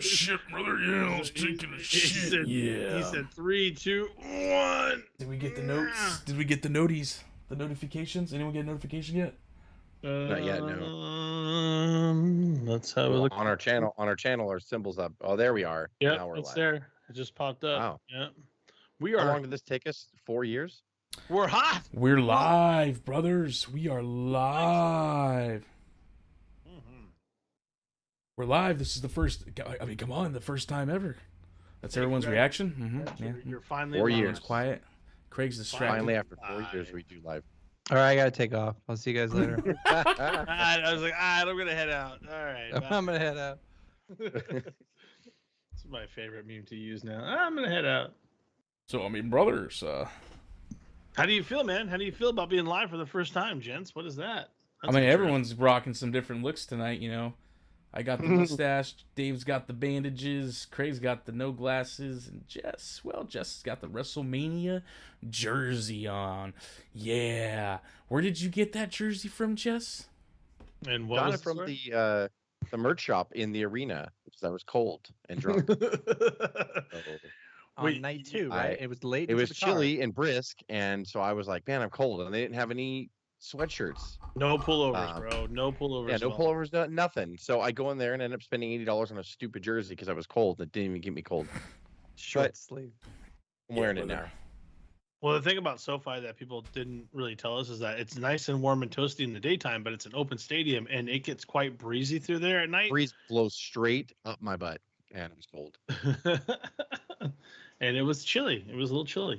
Shit, brother. Yeah, I was taking a shit. He said 3, 2, 1. Did we get the notes? Did we get the noties? The notifications? Anyone get a notification yet? Not yet, no. Let's have a look. On our channel, our symbols up. Oh, there we are. Yeah, now we're it's live. there. It just popped up. Wow. Yeah. We How are. long did this take us? 4 years? We're hot. We're live, brothers. We are live. We're live. This is the first. I mean, come on, the first time ever. That's everyone's reaction. Yeah. You're finally 4 live. years. Quiet. Craig's distracted. Finally, after 4 years, we do live. All right, I gotta take off. I'll see you guys later. I was like, I'm gonna head out. All right. I'm gonna head out. This is my favorite meme to use now. I'm gonna head out. So I mean, brothers. How do you feel, man? How do you feel about being live for the first time, gents? What is that? I mean, everyone's rocking some different looks tonight. You know, I got the mustache. Dave's got the bandages. Craig's got the no glasses, and Jess has got the WrestleMania jersey on. Yeah, where did you get that jersey from, Jess? And what Got was it from the merch shop in the arena because I was cold and drunk. On night 2, right? It was late. It was chilly and brisk, and so I was like, "Man, I'm cold." And they didn't have any sweatshirts. No pullovers, bro. No pullovers. Yeah, no pullovers, nothing. So I go in there and end up spending $80 on a stupid jersey because I was cold. It didn't even get me cold. Short sleeve. I'm wearing it now. Well, the thing about SoFi that people didn't really tell us is that it's nice and warm and toasty in the daytime, but it's an open stadium and it gets quite breezy through there at night. Breeze blows straight up my butt, and it was cold. And it was chilly. It was a little chilly.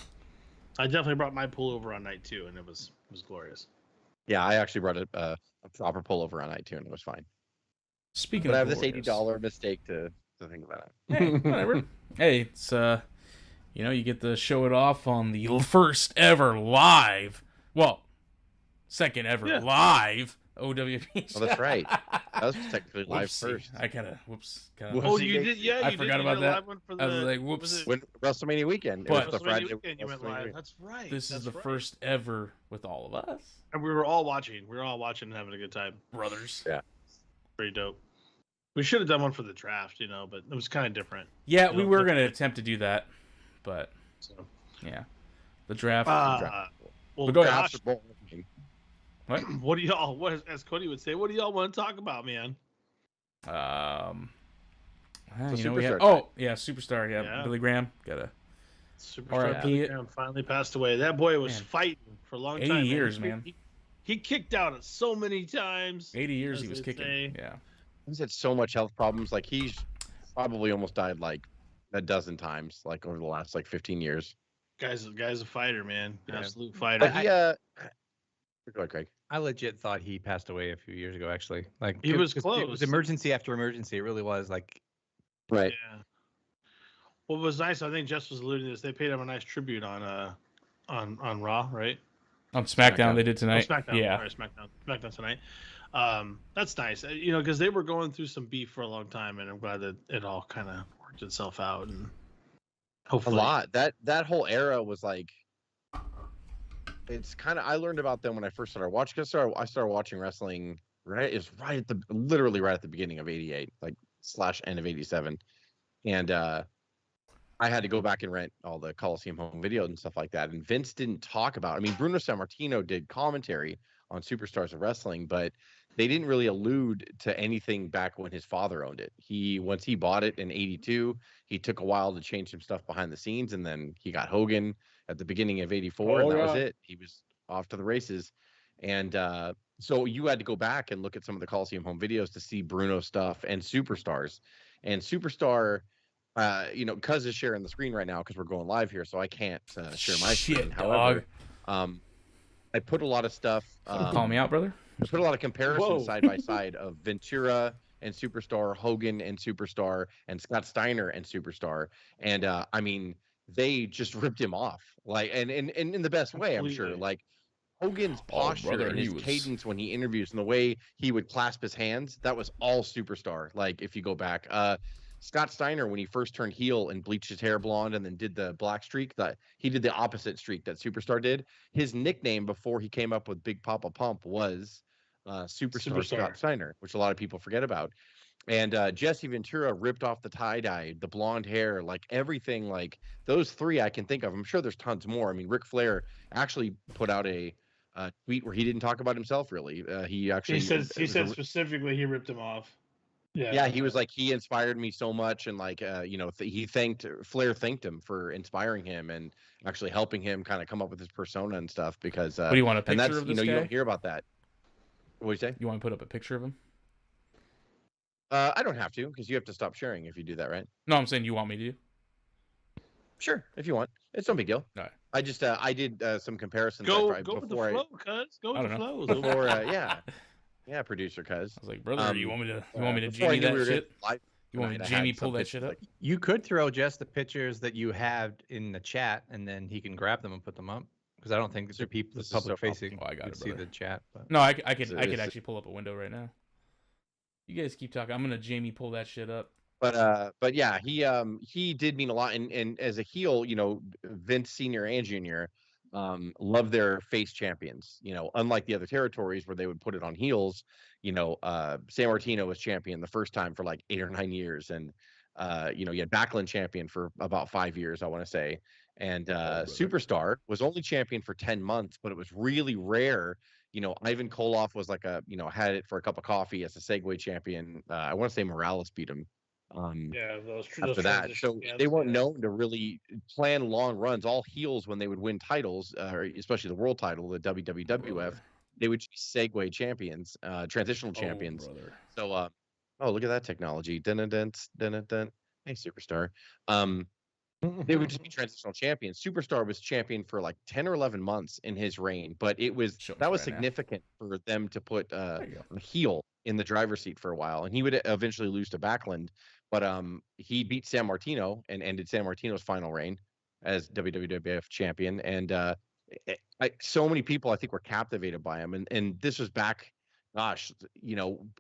I definitely brought my pullover on night 2, and it was glorious. Yeah, I actually brought a proper pullover on night 2, and it was fine. Speaking but of I have this glorious. $80 mistake to think about it. Hey, whatever. Hey, it's you know, you get to show it off on the first ever live, second ever live O.W.P. Oh, that's right. That was technically live Whoopsie. first. I kinda whoops. Oh, you did? Yeah, I you forgot did. about You did a that. live one for I was the- like, whoops. When WrestleMania weekend, But- it was the Friday weekend you went WrestleMania live. weekend. That's right. This is the right. first ever with all of us, And we were all watching. We were all watching and having a good time. brothers. Yeah. Pretty dope. We should have done one for the draft, you know, but it was kind of different. Yeah, You we know, were gonna attempt to do that, but So, yeah, the draft. well, But go ahead. gosh, After bowling. what do y'all? What, as Cody would say, what do y'all want to talk about, man? You know, we have, Superstar. Superstar. Yeah, Yeah. Billy Graham. Gotta Superstar RIP Billy it. Graham finally passed away. That boy was Man. fighting for a long 80 time. years, man. He kicked out so many times. 80 years as he was they kicking. say. Yeah. He's had so much health problems. Like, he's probably almost died like a dozen times, like over the last 15 years. Guy's a fighter, man. Yeah. Absolute fighter. But he, go ahead, Craig. I legit thought he passed away a few years ago. Actually, like He was It close. was emergency after emergency. It really was. Like, Right. Yeah. What was nice, I think Jess was alluding to this. They paid him a nice tribute on Raw, right? On SmackDown, SmackDown. they did tonight. Oh, SmackDown. Yeah. Sorry, SmackDown tonight. That's nice, you know, because they were going through some beef for a long time, and I'm glad that it all kind of worked itself out, and A hopefully, lot. That whole era was like, it's kind of, I learned about them when I first started watching. I started watching wrestling literally right at the beginning of '88, / end of '87, and I had to go back and rent all the Coliseum home videos and stuff like that. And Vince didn't talk about. I mean, Bruno Sammartino did commentary on Superstars of Wrestling, but they didn't really allude to anything back when his father owned it. Once he bought it in '82, he took a while to change some stuff behind the scenes, and then he got Hogan at the beginning of '84, and that was it. He was off to the races, and so you had to go back and look at some of the Coliseum home videos to see Bruno stuff and Superstars. And Superstar, you know, Cuz is sharing the screen right now because we're going live here, so I can't share my screen. However, I put a lot of stuff. Call me out, brother. I put a lot of comparisons side by side of Ventura and Superstar, Hogan and Superstar, and Scott Steiner and Superstar, and I mean, they just ripped him off, and in the best way, I'm sure. Like, Hogan's posture brother, and his cadence when he interviews and the way he would clasp his hands, that was all Superstar. Like, if you go back, Scott Steiner, when he first turned heel and bleached his hair blonde and then did the black streak, he did the opposite streak that Superstar did. His nickname before he came up with Big Papa Pump was Superstar Scott Steiner, which a lot of people forget about. And Jesse Ventura ripped off the tie-dye, the blonde hair, like everything. Like those three I can think of. I'm sure there's tons more. I mean, Ric Flair actually put out a tweet where he didn't talk about himself really. He actually he said specifically he ripped him off. Yeah, he was like, he inspired me so much, and like, he thanked Flair thanked him for inspiring him and actually helping him kind of come up with his persona and stuff. Because What do you want, a and picture that's of this you guy? don't hear about that. What do you say? You want to put up a picture of him? I don't have to, because you have to stop sharing if you do that, right? No, I'm saying you want me to. Sure, if you want. It's no big deal. All right. I just I did some comparisons. Go with the flow, cuz. Go with the flow. Before, yeah, producer cuz. I was like, brother, you want me to before I Jamie knew we that were shit? live You want me to tonight, I had Jamie some pull that pictures, shit up? like, You could throw just the pictures that you have in the chat, and then he can grab them and put them up. Because I don't think the people, the this is so public facing, Oh, I got would it, see brother. the chat. But No, I could it's- actually pull up a window right now. You guys keep talking. I'm gonna Jamie pull that shit up. But yeah, he did mean a lot, and as a heel, Vince Senior and Junior love their face champions. Unlike the other territories where they would put it on heels. San Martino was champion the first time for like 8 or 9 years, and you had Backlund champion for about 5 years, I want to say, and Superstar was only champion for 10 months, but it was really rare. Ivan Koloff was like had it for a cup of coffee as a Segway champion. I want to say Morales beat him. Those After that, so transition they weren't camps, known to really plan long runs. All heels, when they would win titles, especially the world title, the WWF, they would be Segway champions, transitional champions. Brother. So, look at that technology! Dun dun dun dun. Hey, Superstar. They would just be transitional champions. Superstar was champion for like 10 or 11 months in his reign, but that was right now. significant for them to put There you a heel in the driver's seat for a while, and he would eventually lose to Backlund, but he beat San Martino and ended San Martino's final reign as WWF champion, and so many people I think were captivated by him, and this was back. Gosh,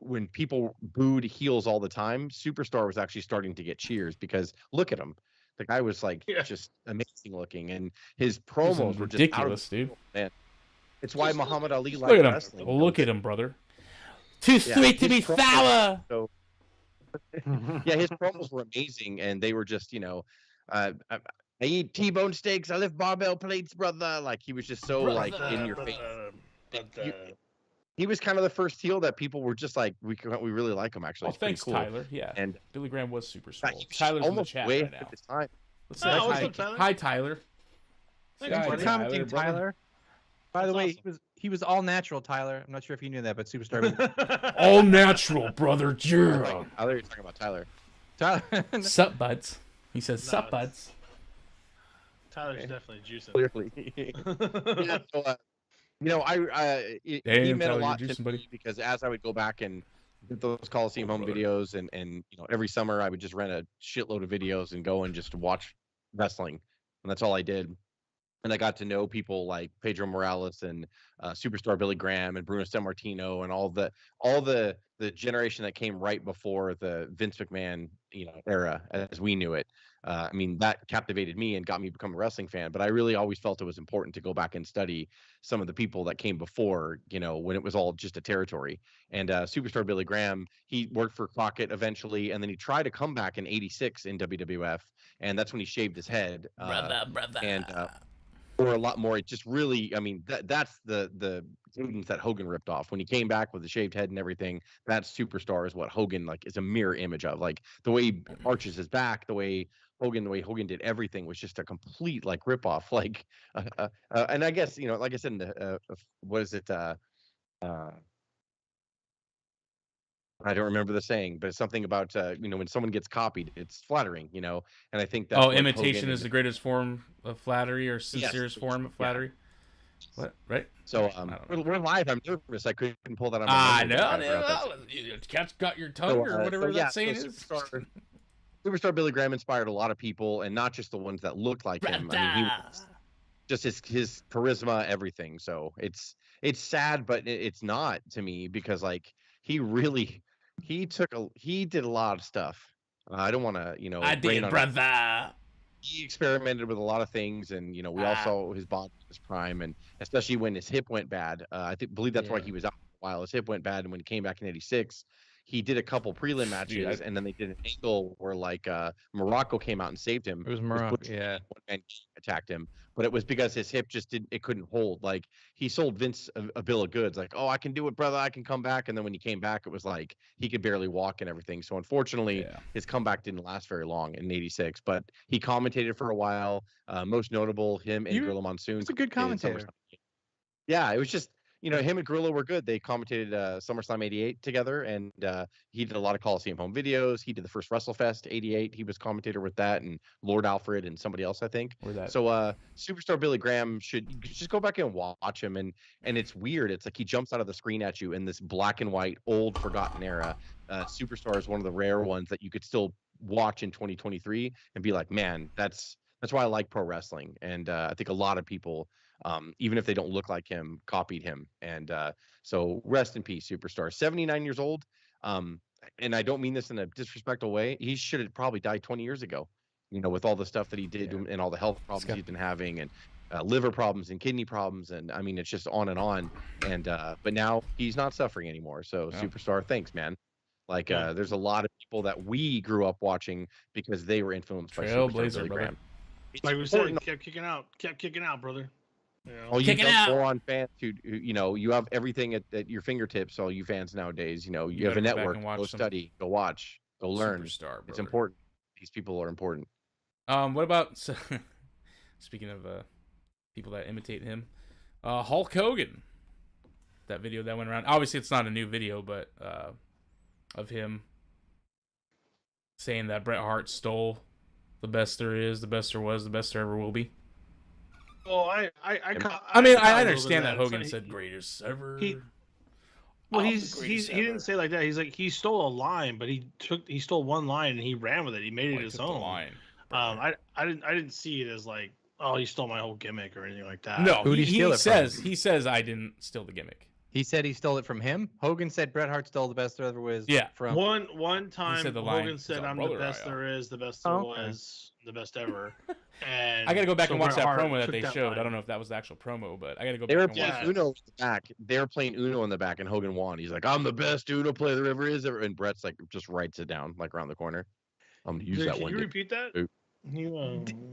when people booed heels all the time, Superstar was actually starting to get cheers because look at him. The guy was like just amazing looking, and his promos were just ridiculous, dude. Man, it's why Muhammad Ali Look liked at him. wrestling. Look at him, brother. Too sweet to be his promos sour. were yeah, his promos were amazing, and they were just I eat T-bone steaks, I lift barbell plates, brother. Like he was just so like in your face. He was kind of the first heel that people were just like, we really like him actually. Oh, It's pretty thanks, cool. Tyler. Yeah, And Billy Graham was super he swole. was Tyler's in the almost chat way right ahead now. of his time. Let's say what's hi, up, Tyler? hi, Tyler. Thanks Hi, for Thanks for Tyler, commenting, brother. Tyler. By the That's way, awesome. he was all natural, Tyler. I'm not sure if you knew that, but Superstar. All natural, brother. I Yeah. thought you were talking about Tyler. Tyler. Sup, buds. He says, No, sup, buds. Tyler's definitely juicing. Clearly. Yeah, so, he Damn, meant a Tyler, lot you're to juicing, me buddy. because as I would go back and get those Coliseum home videos, and every summer I would just rent a shitload of videos and go and just watch wrestling, and that's all I did. And I got to know people like Pedro Morales and Superstar Billy Graham and Bruno Sammartino and all the generation that came right before the Vince McMahon era as we knew it. I mean, that captivated me and got me to become a wrestling fan. But I really always felt it was important to go back and study some of the people that came before, when it was all just a territory. And Superstar Billy Graham, he worked for Crockett eventually, and then he tried to come back in '86 in WWF, and that's when he shaved his head. Brother. And or a lot more. It just really, I mean, that's the cadence that Hogan ripped off when he came back with the shaved head and everything. That Superstar is what Hogan is a mirror image of. Like the way he arches his back, the way Hogan did everything was just a complete like rip off. Like, and I guess like I said in the what is it? I don't remember the saying, but it's something about when someone gets copied, it's flattering, and I think that Imitation is the greatest form of flattery, or sincerest form of flattery. What? Right? So we're live. I'm nervous. I couldn't pull that on my memory. Cat's got your tongue, or whatever that saying is. Superstar Billy Graham inspired a lot of people, and not just the ones that looked like him. I mean, he was just his charisma, everything. So it's sad, but it's not to me because like he did a lot of stuff. I don't want to I did, brother. He experimented with a lot of things, and we all saw his body at his prime, and especially when his hip went bad. I believe that's why he was out for a while. His hip went bad, and when he came back in '86, he did a couple prelim matches, Dude, and then they did an angle where like Morocco came out and saved him. It was Morocco, Butch yeah. one man attacked him, but it was because his hip just couldn't hold. Like he sold Vince a bill of goods, like, oh, I can do it, brother, I can come back. And then when he came back, it was like he could barely walk and everything. So unfortunately, his comeback didn't last very long in '86. But he commentated for a while. Most notable, him and Gorilla Monsoon. He's a good commentator. Yeah, it was just, him and Gorilla were good. They commentated SummerSlam '88 together, and he did a lot of Coliseum home videos. He did the first WrestleFest '88. He was commentator with that, and Lord Alfred and somebody else, I think. So Superstar Billy Graham should just go back and watch him, and it's weird. It's like he jumps out of the screen at you in this black and white, old, forgotten era. Superstar is one of the rare ones that you could still watch in 2023 and be like, man, that's why I like pro wrestling. And I think a lot of people, even if they don't look like him, copied him. And so rest in peace, Superstar. 79 years old. And I don't mean this in a disrespectful way. He should have probably died 20 years ago, with all the stuff that he did and all the health problems he's been having, and liver problems and kidney problems. And I mean, it's just on and on. And but now he's not suffering anymore. So Superstar, thanks, man. Like there's a lot of people that we grew up watching because they were influenced by Superstar Billy Graham. Like we said, kept kicking out, brother. Oh, you got full-on fans who, you have everything at your fingertips. All you fans nowadays, you have a network. Go study, go watch, go learn. Superstar, it's important. These people are important. What about speaking of people that imitate him, Hulk Hogan? That video that went around. Obviously, it's not a new video, but of him saying that Bret Hart stole the best there is, the best there was, the best there ever will be. Well, I understand that Hogan said greatest ever. He didn't say like that. He's like, he stole a line, but he stole one line and he ran with it. He made it his own line. I didn't see it as like, oh, he stole my whole gimmick or anything like that. No, he says I didn't steal the gimmick. He said he stole it from him. Hogan said Bret Hart stole the best there ever was. Yeah. From one time, Hogan said, "I'm the best there is, the best there was, the best ever." And I gotta go back and watch that promo that they showed. I don't know if that was the actual promo, but I gotta go back and watch it. Uno in the back. They were playing Uno in the back, and Hogan won. He's like, "I'm the best Uno player there ever is," and Bret's like, just writes it down like around the corner. Use that one. Can you repeat that?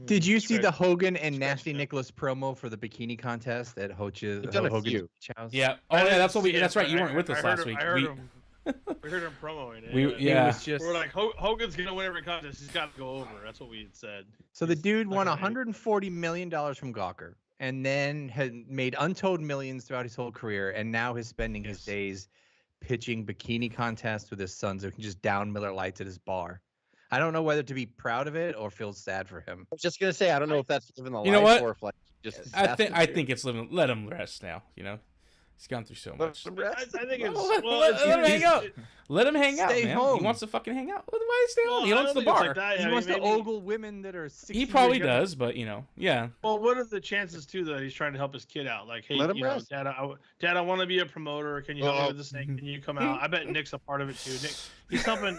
Did you see the Hogan and Nasty Nicholas promo for the bikini contest at Hogan's Beach House? Yeah. Oh yeah, that's what we. That's right. You weren't with us last week. We heard him promoing it. We're like, Hogan's gonna win every contest. He's got to go over. That's what we had said. So the dude won $140 million from Gawker, and then had made untold millions throughout his whole career, and now is spending his days pitching bikini contests with his sons who can just down Miller Lights at his bar. I don't know whether to be proud of it or feel sad for him. I was just gonna say, I don't know if that's living the life, know what? or if like just. I think it's living. Let him rest now. He's gone through so much. I think it's. Let him hang out. Let him hang out, man. Home. He wants to fucking hang out. Why stay home? He wants the bar. Like he wants to ogle women that are 60 He probably years does, but yeah. Well, what are the chances too that he's trying to help his kid out? Like, hey, Dad, I want to be a promoter. Can you help me with this thing? Can you come out? I bet Nick's a part of it too. Nick, he's helping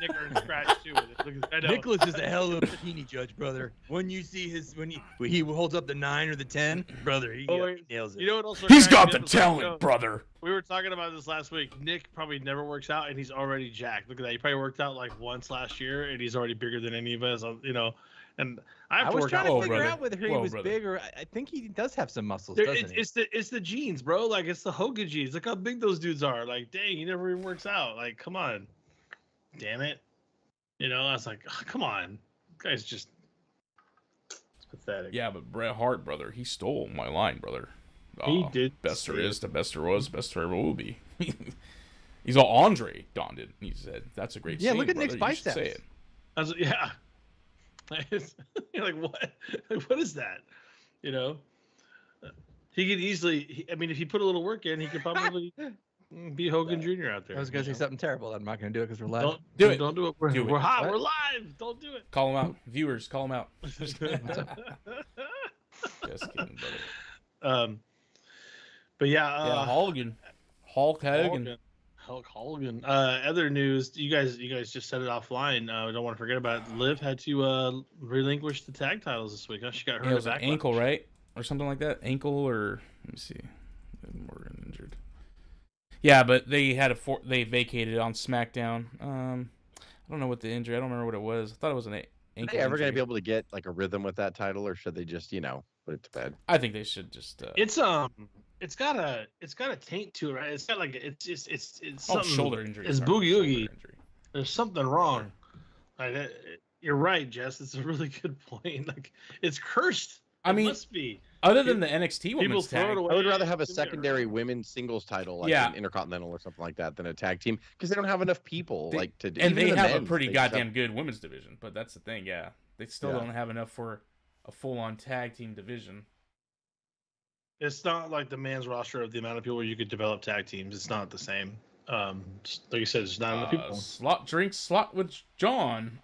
Nick and Scratch too with it. Nicholas is a hell of a bikini judge, brother. When you see when he holds up the 9 or the 10, brother, he nails it. You know what else? He's got the talent, brother. We were talking about this last week. Nick probably never works out, and he's already jacked. Look at that. He probably worked out like once last year, and he's already bigger than any of us. And I was trying to figure out whether he was brother. big or I think he does have some muscles. Doesn't he? It's the genes, bro. Like it's the Hogan genes. Look how big those dudes are. Like, dang, he never even works out. Like, come on, damn it. I was like, oh, come on, guy's just it's pathetic. Yeah, but Bret Hart, brother, he stole my line, brother. He did. Best there is, the best there was, best there ever will be. He's all Andre donned it. He said, "That's a great scene, look at brother. Nick's biceps." Say it. You're like, what? Like, what is that? He could easily. If he put a little work in, he could probably be Hogan Jr. out there. I was gonna say something terrible. I'm not gonna do it because we're live. Don't do it. We're hot. We're live. Don't do it. Call him out, viewers. Call him out. Just kidding, brother. But yeah, Hulk Hogan. Other news, you guys just said it offline. We don't want to forget about it. Liv had to relinquish the tag titles this week. She got hurt. It was an ankle, right, or something like that. Ankle, or let me see. Morgan injured. Yeah, but they had they vacated on SmackDown. I don't know what the injury. I don't remember what it was. I thought it was an Are ankle they ever going to injury. be able to get like a rhythm with that title, or should they just put it to bed? I think they should just. It's got a taint to it, right? It's got like it's something. Shoulder injury. It's sorry, boogie shoulder oogie. injury. There's something wrong. Like you're right, Jess. It's a really good point. Like it's cursed. I mean, it must be. Other than the NXT women's throw it tag, away. I would rather have a Isn't it secondary right? women's singles title, like Yeah. an Intercontinental or something like that, than a tag team, because they don't have enough people They- like to do. and even they the have a men's, pretty they just goddamn have- good women's division. But that's the thing, yeah, they still Yeah. don't have enough for a full-on tag team division. It's not like the man's roster of the amount of people you could develop tag teams. It's not the same. Like you said, there's not enough people. Slot with John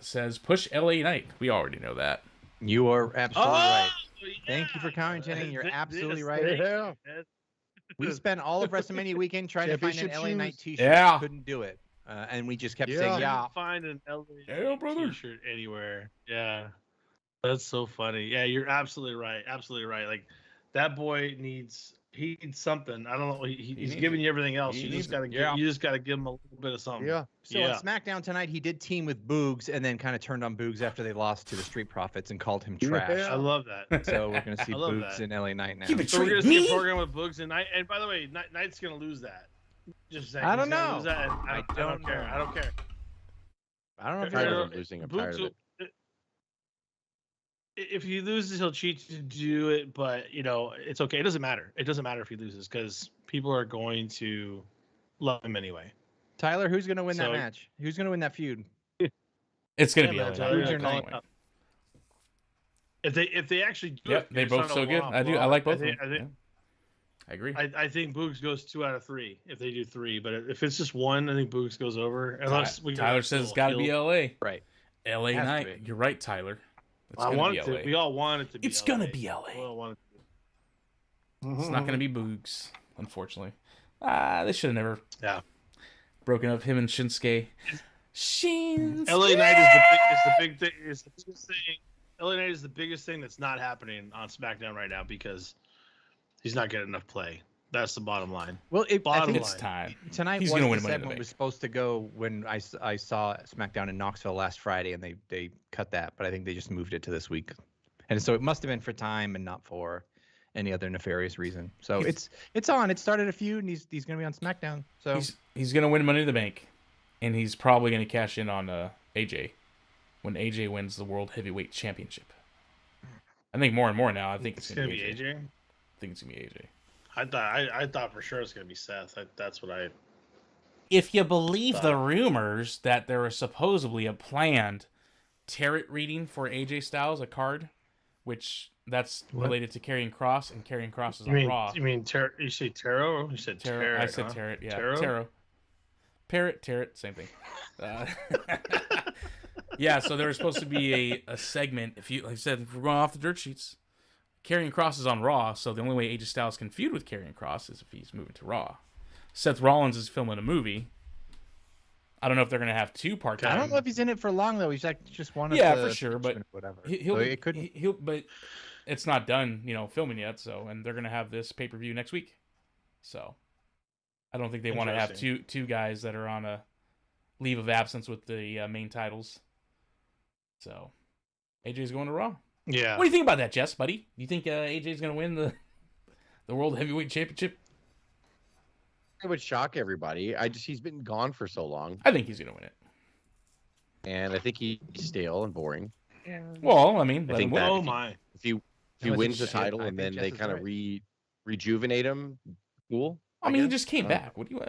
says push LA Knight. We already know that. You are absolutely right. yeah. Thank you for commenting. You're absolutely This- right. Yeah. We spent all of WrestleMania weekend trying to find an Championship LA Knight shoes. T-shirt. Yeah. Couldn't do it, and we just kept Yeah. saying, I "Yeah, didn't find an LA Yeah, brother. T-shirt anywhere. Yeah, that's so funny. Yeah, you're absolutely right. Absolutely right. Like that boy needs something. I don't know. He's needs giving it. you everything else. He You needs just gotta it. Yeah. you just gotta give him a little bit of something. Yeah. So yeah. on SmackDown tonight, he did team with Boogs and then kind of turned on Boogs after they lost to the Street Profits and called him trash. Yeah. I love that. So we're going to see I love Boogs that. in LA Knight now. Keep it So we're gonna Betrayed see me? a program with Boogs and Knight. And by the way, Knight's gonna lose that. Just saying. I don't he's gonna know. Lose that, and I I don't care. know. I don't care. I don't know if Tired you're of him losing. I'm tired of it. If he loses, he'll cheat to do it, but it's okay. It doesn't matter. It doesn't matter if he loses because people are going to love him anyway. Tyler, who's going to win that So- match? Who's going to win that feud? It's gonna Yeah, be man, LA Tyler, Knight. you're That's calling the it way. up. If they actually do Yep, it, they it's both not so a good. one-off I do. I blowout. like both of think- them. I think- I agree. I think Boogs goes 2 out of 3 if they do 3, but if it's just 1, I think Boogs goes over. Unless Tyler says it's got to be LA. Right. LA Has to Knight. be. You're right, Tyler. It's I gonna want be it to. LA. We all want it to be. It's LA. gonna be LA. We all want it to be. It's not gonna be Boogs, unfortunately. They should have never. Yeah. Broken up him and Shinsuke. Shinsuke. LA Knight is the big thing. Is the biggest thing. LA Knight is the biggest thing that's not happening on SmackDown right now because he's not getting enough play. That's the bottom line. Well, I Bottom think It's line. time. tonight He's was gonna the win Money in the segment Bank. was supposed to go when I saw SmackDown in Knoxville last Friday, and they cut that, but I think they just moved it to this week. And so it must have been for time and not for any other nefarious reason. So it's on. It started a feud, and he's going to be on SmackDown. So He's gonna win Money in the Bank, and he's probably gonna cash in on AJ when AJ wins the World Heavyweight Championship. I think more and more now. I think it's gonna be AJ. I think it's gonna be AJ. I thought for sure it's gonna be Seth. That's what I. If you believe the rumors that there was supposedly a planned tarot reading for AJ Styles, a card, which that's What? related to Karrion Kross, and Karrion Kross is You on mean Raw. you say tarot? You said Tarot. tarot. I said huh? tarot. Yeah, Tarot? tarot. Parrot, same thing. Yeah, so there was supposed to be a segment. Like I said, if we're going off the dirt sheets, Karrion Kross is on Raw, so the only way AJ Styles can feud with Karrion Kross is if he's moving to Raw. Seth Rollins is filming a movie. I don't know if they're going to have 2 part-time. I don't know if he's in it for long though. He's like just one of Yeah, the for sure, but whatever. He'll, So it could. but it's not done, filming yet. So, and they're gonna have this pay-per-view next week. So, I don't think they want to have two guys that are on a leave of absence with the main titles. So, AJ's going to Raw. Yeah. What do you think about that, Jess, buddy? Do you think AJ's gonna win the World Heavyweight Championship? It would shock everybody. He's been gone for so long, I think he's gonna win it. and I think he's stale and boring. Well, I mean, I let think him win. that- Oh my. If he Unless wins he's the shit, title I and think then they Jess is kind of right. rejuvenate him, cool. I mean, he guess. just came Uh, back. What do you?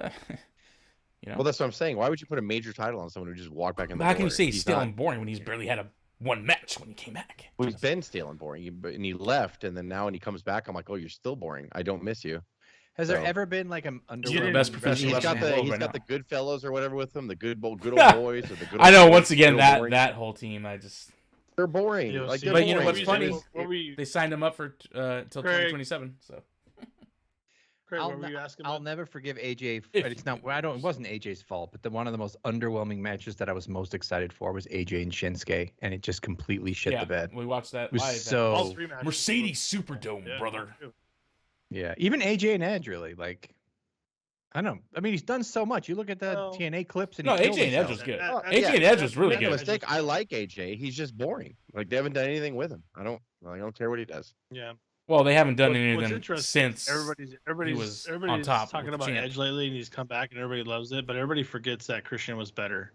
Well, that's what I'm saying. Why would you put a major title on someone who just walked back in the How door? can you say he's stale not- and boring when he's barely had one match when he came back? Well, he's been stale and boring, and he left, and then now when he comes back, I'm like, oh, you're still boring. I don't miss you. Has there So- ever been like an You're underwhelming the best professional He's got wrestler in the world he's right got now. the good fellows or whatever with him, the good old boys or the good. I know. old Once boys, again, still boring. that whole team, they're boring. Yo, Like, see, they're But you know boring. what's funny? What were you, They signed him up for till Craig. 2027. So Craig, what were you asking I'll about? never forgive AJ. If It's not. It wasn't AJ's fault, but one of the most underwhelming matches that I was most excited for was AJ and Shinsuke, and it just completely shit yeah, the bed. we watched that It was live. so- All 3 matches. Mercedes Superdome, Yeah. brother. Yeah, even AJ and Edge really like. I know. I mean, he's done so much. You look at the Well, TNA clips and No, he killed AJ and Edge himself. was good. Oh, AJ yeah. and Edge was really Make no good. mistake, I like AJ. He's just boring. Like they haven't done anything with him. I don't care what he does. Yeah. Well, they haven't done What's anything interesting is since everybody's was on everybody's top talking with about champ. Edge lately, and he's come back, and everybody loves it. But everybody forgets that Christian was better.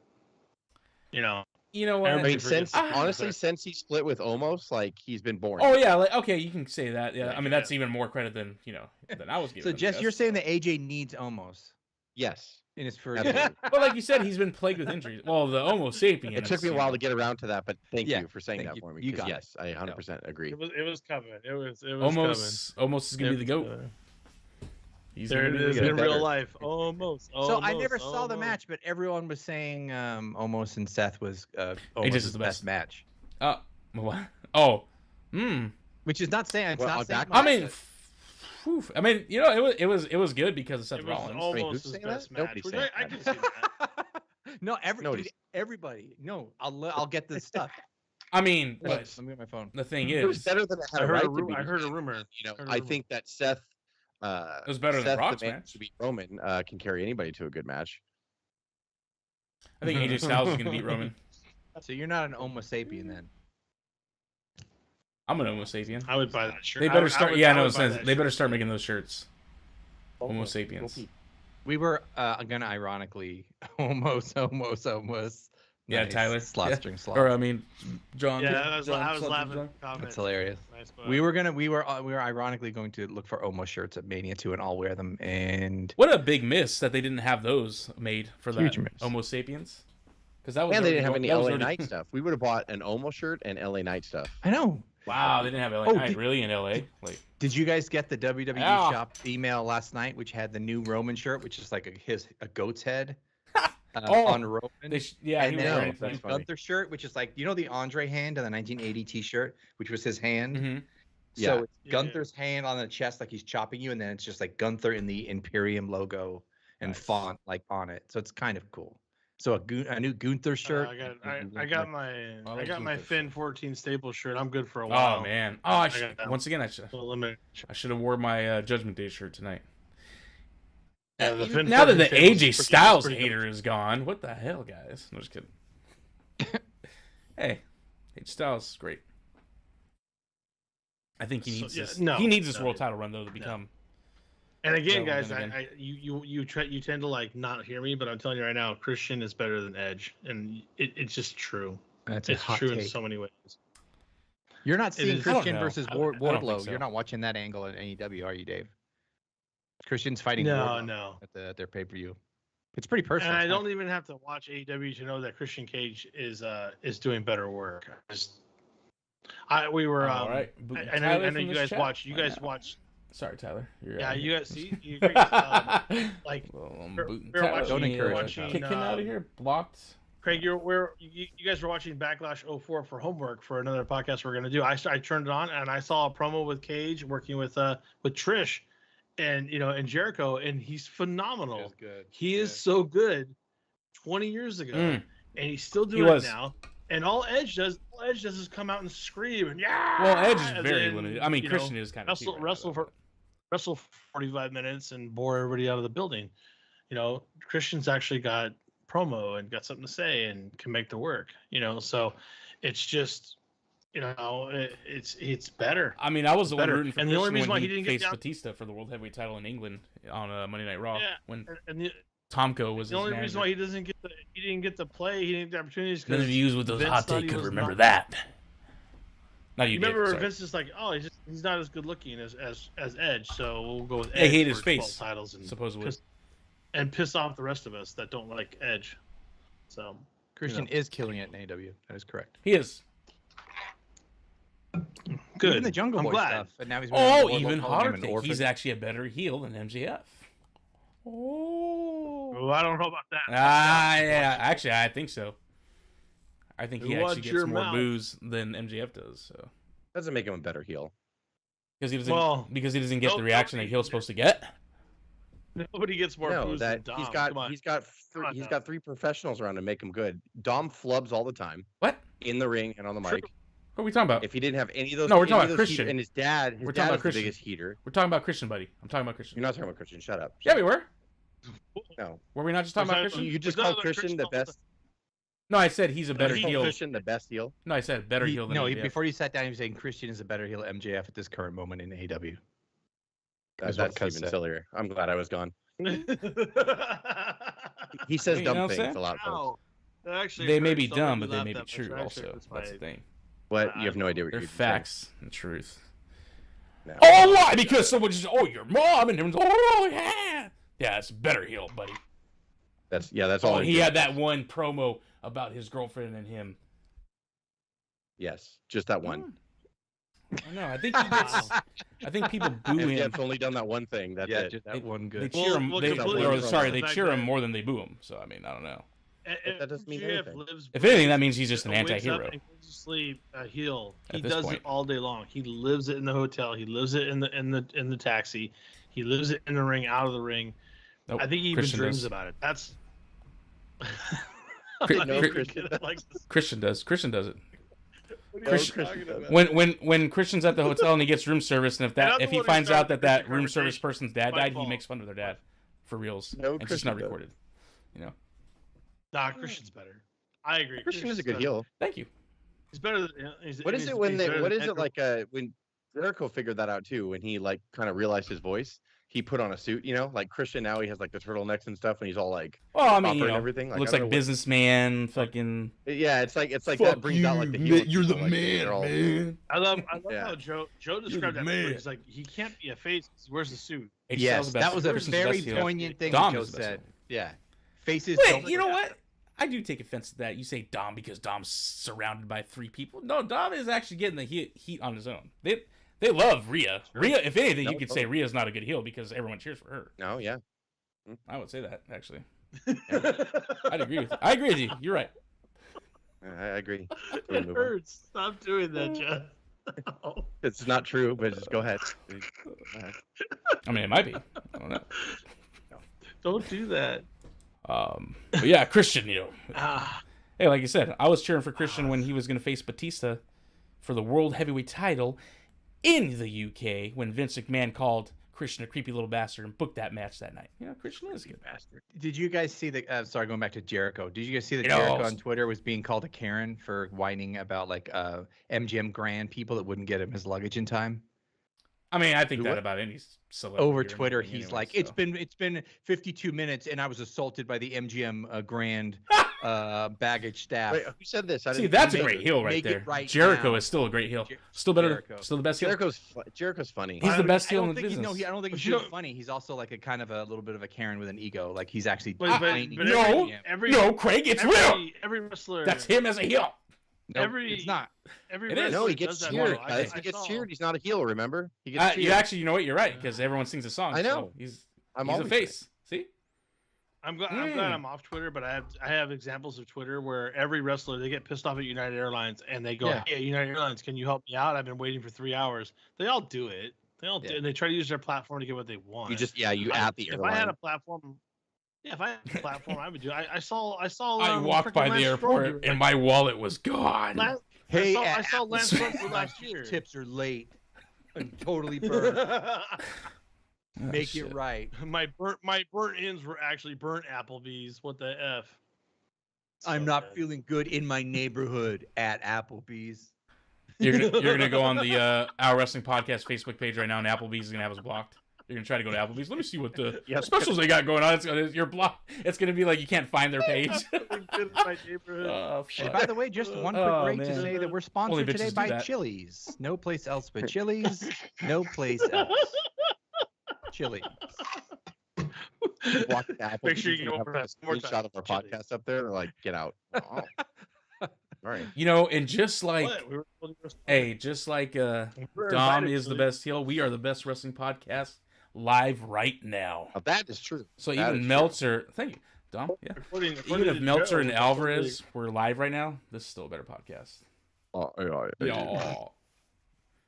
You know. You know what? I Everybody mean, since forgets. honestly, since he split with Omos, like he's been boring. Oh yeah, like okay, you can say that. Yeah, Yeah, I mean that's even more credit than than I was giving. So, him, I Jess, guess. you're saying that AJ needs Omos Yes. in his first Absolutely. But like you said, he's been plagued with injuries. Well, the Homo sapien. It took me a while to get around to that, but thank Yeah, you for saying thank that you. for me. You 'Cause got it. yes, I 100% agree. It was coming. It was Almost is gonna be the goat. coming. He's There gonna it be the is goat. in better. real life. Almost. So I never saw the match, but everyone was saying Omos and Seth was Omos' the best best. match. What? Oh, Which is not saying it's Well, not saying back- I mean, I mean, it was good because of Seth It was Rollins. who's almost his saying best that? Nobody's match. Which saying I that. can see that. No, Nobody's- dude, everybody. No, I'll get this stuff. I mean, Wait, but let me get my phone. the thing It was is, better than it had I a heard right a to be. rumor. I heard a rumor. You know, Heard a I rumor. think that Seth. it was better than Seth, Brock's the man match. to beat Roman, can carry anybody to a good match. I think AJ Styles is gonna beat Roman. So you're not an Homo sapien then? I'm an Homo sapien. I would buy that shirt. They I better would- start. I would- Yeah, I no, would buy that they better shirt. start making those shirts. Homo sapiens. We were gonna ironically almost. Yeah, Nice. Tyler. Slot Yeah. string slot. Or I mean, John. Yeah, I was John laughing. something, at John. the comment. That's hilarious. Nice one. We were ironically going to look for Omos shirts at Mania 2 and all wear them. And What a big miss that they didn't have those made for that Huge miss. Homo sapiens. Because that was And they didn't have already- any that was LA already- Knight stuff. We would have bought an Omo shirt and LA Knight stuff. I know. Wow, they didn't have LA Oh, Knight did- really in LA. Like Did you guys get the WWE Yeah. shop email last night, which had the new Roman shirt, which is like a goat's head Oh, on Roman? yeah, And he was then wearing the it. That's funny. Gunther shirt, which is like the Andre hand on the 1980 T-shirt, which was his hand. Mm-hmm. So Yeah. it's Yeah. Gunther's hand on the chest, like he's chopping you, and then it's just like Gunther in the Imperium logo and Nice. font like on it. So it's kind of cool. So a new Gunther shirt. I got my Gunther Finn 14 staple shirt. I'm good for a while. Oh man. Oh, I got that once again, I should Limited. have wore my Judgment Day shirt tonight. Yeah, the Finn Now that 14 the staple's AJ pretty- Styles pretty good. hater is gone, what the hell, guys? I'm just kidding. Hey, AJ Styles is great. I think he So, needs yeah, this. no, he needs this no, world title run though to become. And again, Well, guys, then again. you tend to like not hear me, but I'm telling you right now, Christian is better than Edge, and it's just true. That's a It's hot true in take. so many ways. You're not It seeing is- I don't Christian know. versus I don't think Wardlow. so. You're not watching that angle in AEW, are you, Dave? Christian's fighting No, Wardlow no. at their pay-per-view. It's pretty personal. And I It's not- don't even have to watch AEW to know that Christian Cage is doing better work. We were All right. I know you guys watch. You guys watch. Sorry, Tyler. You're, Yeah, you guys see. You like Well, I'm we're- booting we're Tyler. watching- Don't encourage watching, him. Kick him out of here. Blocked. Craig, you guys were watching Backlash 04 for homework for another podcast we're gonna do. I turned it on and I saw a promo with Cage working with Trish, and and Jericho, and he's phenomenal. good. He is so good. 20 years ago, Mm. and he's still He doing it was. now. And all Edge does is come out and scream and yeah. Well, Edge is and very then, limited. I mean, you know, Christian is kind of wrestle for 45 minutes and bore everybody out of the building. Christian's actually got promo and got something to say and can make the work. So it's just it's better. I mean, I was the one better. rooting for And the only Christian reason why when he he didn't get faced down- Batista for the World Heavyweight title in England on Monday Night Raw Yeah, when and the Tomko was his only manager. reason why he didn't get the play, he didn't get the opportunities None because of you with those Vince hot thought takes he could was remember not- that. Not you, You Dave, remember sorry. Vince is like, oh, he's not as good looking as Edge, so we'll go with They Edge hate for his face, 12 titles and supposedly. piss off the rest of us that don't like Edge. So Christian is killing it in AEW. That is correct. He is. good. Even the Jungle I'm Boy glad. stuff. And now he's Oh, Wardlow even calling hotter him an take. orphan. He's actually a better heel than MJF. Oh. Well, I don't know about that. Yeah. Actually, I think so. I think he Watch actually gets your more mouth. boos than MJF does. So Doesn't make him a better heel. because he doesn't get no, the reaction that heel's supposed to get. Nobody gets more No, booze that than Dom. he's Come on. got Come on he's now. got three professionals around to make him good. Dom flubs all the time What? in the ring and on the True. mic. What are we talking about? If he didn't have any of those, No, we're any talking of about those Christian. and his dad We're talking is about the Christian. biggest heater. We're talking about Christian, buddy. I'm talking about Christian. You're not talking about Christian. Shut up. Yeah, we were. No, Were we not just talking about Was that- Christian? you just was that called what Christian the Christian best. No, I said he's a better You called heel. Christian the best heel. No, I said better heel than MJF. Before you sat down, he was saying Christian is a better heel at MJF at this current moment in AEW. That's what even Cuz said. sillier. I'm glad I was gone. He says You know dumb what I'm things saying? a lot, folks. Ow. That actually They may hurts. be Don't dumb, make but me they may laugh be that much. true That also. actually hurts That's my- the thing. What? You have no idea what They're you're saying. facts and truth. No. Oh, why? Because someone just, oh, your mom, and everyone's, oh, yeah. Yeah, it's better heel, buddy. That's all. Oh, it he is. had that one promo about his girlfriend and him. Yes, just that one. I know. I think he gets. I think people boo him. MJF's only done that one thing. That's it. just that They- one They good. cheer him. Well, They, completely or, different sorry, from they the fact cheer him that- more than they boo him. So I mean, I don't know. That doesn't mean MJF anything. lives- If anything, that means he's just an wakes up anti-hero. and goes to sleep a heel. He At this does point. it all day long. He lives it in the hotel. He lives it in the taxi. He lives it in the ring, out of the ring. Nope, I think he even Christian dreams does. about it. That's. Chri- I'm not Chri- even gonna like this. Christian does. Christian does it. What are you Christian- talking about? When Christian's at the hotel and he gets room service, and And I'm if the he one who finds out started that the room service conversation. person's dad My died, he fault. makes fun of their dad for reals. No, and it's just not Christian does. recorded. You know. Nah, Christian's better. I agree. Christian is a good better. heel. Thank you. He's better than. What is it when they? What is it like? When Jericho figured that out too, when he like kind of realized his voice, he put on a suit. You know, like Christian now he has like the turtlenecks and stuff, and he's all like Well, I mean, proper you and know, everything. looks I like don't know businessman, fucking. Yeah, it's like Fuck that brings out like the heel. you're the like, man, they're all- man. I love Yeah. how Joe the described that. man. before. He's like, he can't be a face. 'Cause he wears the suit. HCL's Yes, the best- that was a Christian's the very best heel. poignant thing Dom Joe is the best said. heel. Yeah, faces. Wait, don't you know forget. what? I do take offense to that. You say Dom because Dom's surrounded by 3 people. No, Dom is actually getting the heat on his own. They love Rhea. Rhea, if anything, you No, could say Rhea's not a good heel because everyone cheers for her. No, yeah. I would say that actually. I'd agree with you. I agree with you. You're right. I agree. It hurts. Stop doing that, Jeff. It's not true, but just go ahead. I mean, it might be. I don't know. Don't do that. But yeah, Christian, you know. Ah, Hey, like you said, I was cheering for Christian when he was going to face Batista for the World Heavyweight title in the UK when Vince McMahon called Christian a creepy little bastard and booked that match that night. You know, Christian is a good bastard. Did you guys see the? Sorry, going back to Jericho. Did you guys see that You know, Jericho on Twitter was being called a Karen for whining about like MGM Grand people that wouldn't get him his luggage in time? I mean, I think Who that what? about any celebrity. Over or Twitter, anything he's anyway, like, so. it's been 52 minutes and I was assaulted by the MGM Grand baggage staff. Wait, who said this? I See, didn't- that's a who great made it? heel right Make it there. right Jericho now. is still a great heel. Jer- Still better. Jericho. Still the best heel. Jericho's funny. He's the best I heel don't in the think business. I don't think But he's you just don't- funny. He's also like a kind of a little bit of a Karen with an ego. Like he's actually but whining. no, every no, Craig, it's real. every wrestler. That's him as a heel. Nope, every- it's not. Every It is. wrestler No, he does gets that cheered. well. Guys. I He gets saw. cheered. He's not a heel. Remember? He gets cheered. You actually, you know what? You're right because everyone sings a song. I know. So he's I'm a always face. See? I'm glad Mm. I'm off Twitter, but I have examples of Twitter where every wrestler they get pissed off at United Airlines and they go, Yeah. "Hey, United Airlines, can you help me out? I've been waiting for 3 hours." They all do it. They all do, Yeah. and they try to use their platform to get what they want. you I- at the if airline. I had a platform, yeah, if I had a platform, I would do. I saw. I frickin' walked by the Lance Stroll do airport it. and my wallet was gone. Lance- Hey, I saw Lance Applebee's. Stroll last year. Tips are late and totally burned. Oh, Make shit. it right. my burnt ends were actually burnt Applebee's. What the f? I'm So not good. feeling good in my neighborhood at Applebee's. You're gonna go on the Our Wrestling Podcast Facebook page right now, and Applebee's is gonna have us blocked. You're gonna try to go to Applebee's. Let me see what the Yes. specials they got going on. You're blocked. It's gonna be like you can't find their page. Feeling good in my neighborhood. Oh, And fuck. by the way, just one quick Oh, break to man. say that we're Only sponsored bitches today do by that. Chili's. No place else but Chili's. No place else. Chili's. Walk to Apple, Make sure you can go have over a that more screenshot time. of our Chili's. podcast up there. They're like, get out. Oh. All right. You know, and just like What? We were told you were- hey, just like We were Dom invited is to the best heel, we are the best wrestling podcast live right now. Now, that is true. So That even is Meltzer, thank you, Dom. Yeah. According Even if to Meltzer Joe, and we're Alvarez were live right now, this is still a better podcast. Oh, Yeah.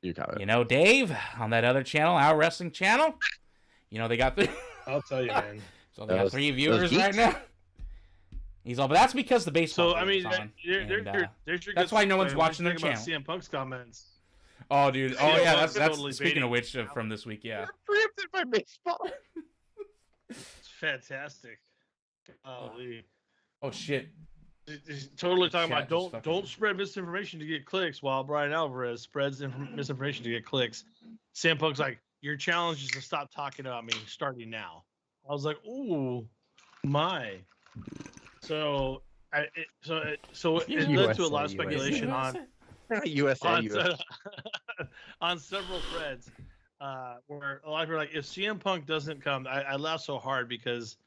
You got it. You know, Dave, on that other channel, Our Wrestling Channel, you know, they got totally- I'll tell you, man. so they got Those- 3 those viewers right geeks. now. He's all, but that's because the baseball. So I mean, game is on, and, there's your that's good why no segue. one's What do you watching their think about channel. CM Punk's comments. oh, dude. Oh, Yeah, yeah. well, That's totally speaking baiting. of which, from this week, yeah. Preempted by baseball. fantastic. Golly. Oh shit! He's totally talking Chat about just don't spread misinformation to get clicks, while Brian Alvarez spreads misinformation to get clicks. CM Punk's like, your challenge is to stop talking about me starting now. I was like, ooh, my. So it led to a lot of speculation USA. on several threads where a lot of people are like, if CM Punk doesn't come, I laugh so hard because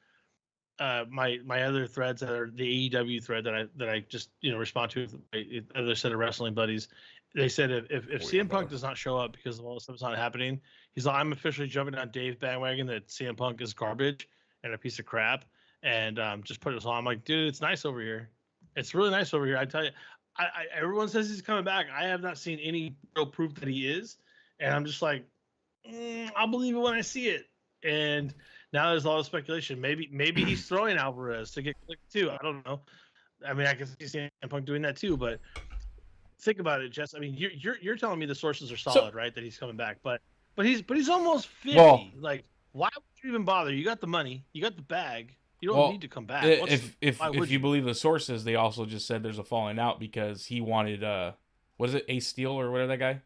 my other threads that are the AEW thread that I just respond to with other set of wrestling buddies, they said if CM Punk does not show up because of all the stuff that's not happening, he's like, I'm officially jumping on Dave's bandwagon that CM Punk is garbage and a piece of crap, and just put it on. I'm like, dude, it's nice over here. It's really nice over here. I tell you, everyone says he's coming back. I have not seen any real proof that he is, and I'm just like, I'll believe it when I see it. And now there's a lot of speculation. Maybe he's throwing Alvarez to get clicked too. I don't know. I mean, I can see CM Punk doing that too. But think about it, Jess. I mean, you're telling me the sources are solid, right? That he's coming back, but he's almost 50. Well, like, why would you even bother? You got the money, you got the bag. You don't need to come back. If you believe the sources, they also just said there's a falling out because he wanted was it Ace Steel or whatever that guy?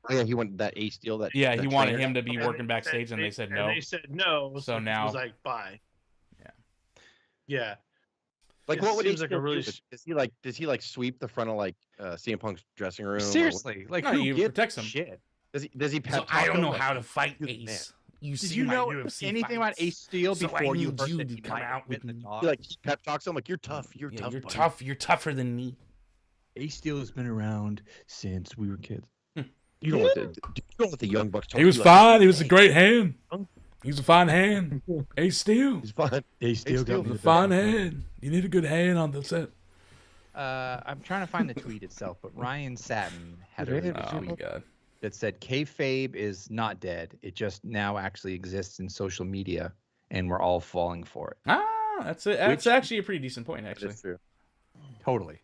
Oh yeah, he wanted that Ace Steel. He wanted him to be working backstage, and they said no. They said no. So now he was like, bye. Yeah. Like, what would he like? Does he sweep the front of CM Punk's dressing room? Seriously, like, no, he protects him. Shit. Does he? So I don't know how to fight Ace. Did you know anything about Ace Steel before you heard that he come out with the dog? He pep talks him like, you're tough. You're tough. You're tough. You're tougher than me. Ace Steel has been around since we were kids. You don't want the young bucks. He was fine. He was a great hand. He's a fine hand. Ace Steel. He's fine. Ace Steel was a fine hand. You need a good hand on the set. I'm trying to find the tweet itself, but Ryan Satin had a God. That said kayfabe is not dead. It just now actually exists in social media, and we're all falling for it. That's it. That's actually a pretty decent point, actually. That's true. Totally.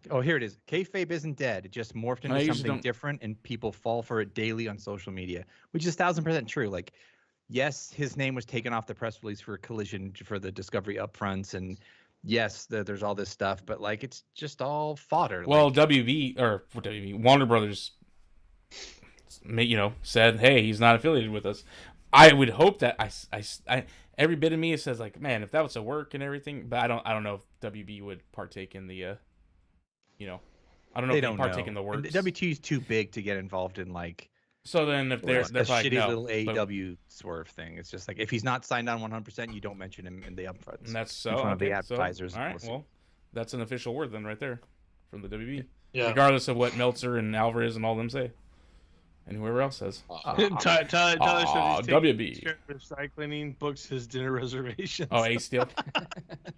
Oh, here it is. Kayfabe isn't dead. It just morphed into something different, and people fall for it daily on social media, which is 1000% true. Like, yes, his name was taken off the press release for Collision for the Discovery upfronts, and yes, there's all this stuff, but like, it's just all fodder. Well, Warner Brothers, said, hey, he's not affiliated with us. I would hope that I every bit of me says like, man, if that was a work and everything, but I don't know if WB would partake in the I don't know if they partake in the works. WT is too big to get involved in, like. So then, if they're a shitty little AEW swerve thing, it's just like, if he's not signed on 100%, you don't mention him in the upfronts. And that's so. In front of the advertisers. All right, well, that's an official word then, right there, from the WB. Yeah. Regardless of what Meltzer and Alvarez and all them say, and whoever else says. Tyler said he's WB recycling books his dinner reservations. Oh, Ace Steel.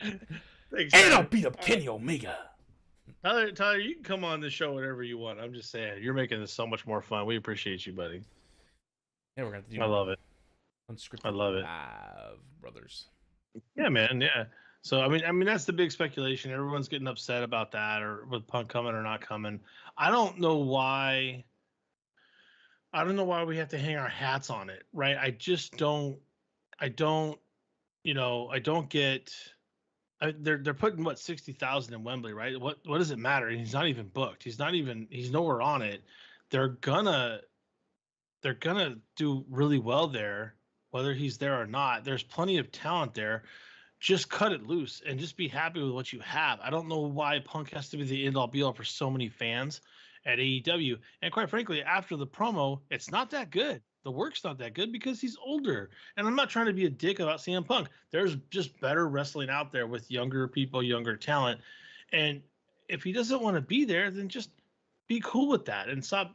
Thanks, and I'll beat up Kenny Omega. Tyler, you can come on the show whenever you want. I'm just saying, you're making this so much more fun. We appreciate you, buddy. Yeah, we're gonna do. I love it. Unscripted. I love it, brothers. Yeah, man. Yeah. So I mean, that's the big speculation. Everyone's getting upset about that, or with Punk coming or not coming. I don't know why. I don't know why we have to hang our hats on it, right? I just don't. I don't get. They're putting 60,000 in Wembley, right? What does it matter? He's not even booked. He's nowhere on it. They're gonna do really well there, whether he's there or not. There's plenty of talent there. Just cut it loose and just be happy with what you have. I don't know why Punk has to be the end all be all for so many fans at AEW. And quite frankly, after the promo, it's not that good. The work's not that good because he's older. And I'm not trying to be a dick about CM Punk. There's just better wrestling out there with younger people, younger talent. And if he doesn't want to be there, then just be cool with that and stop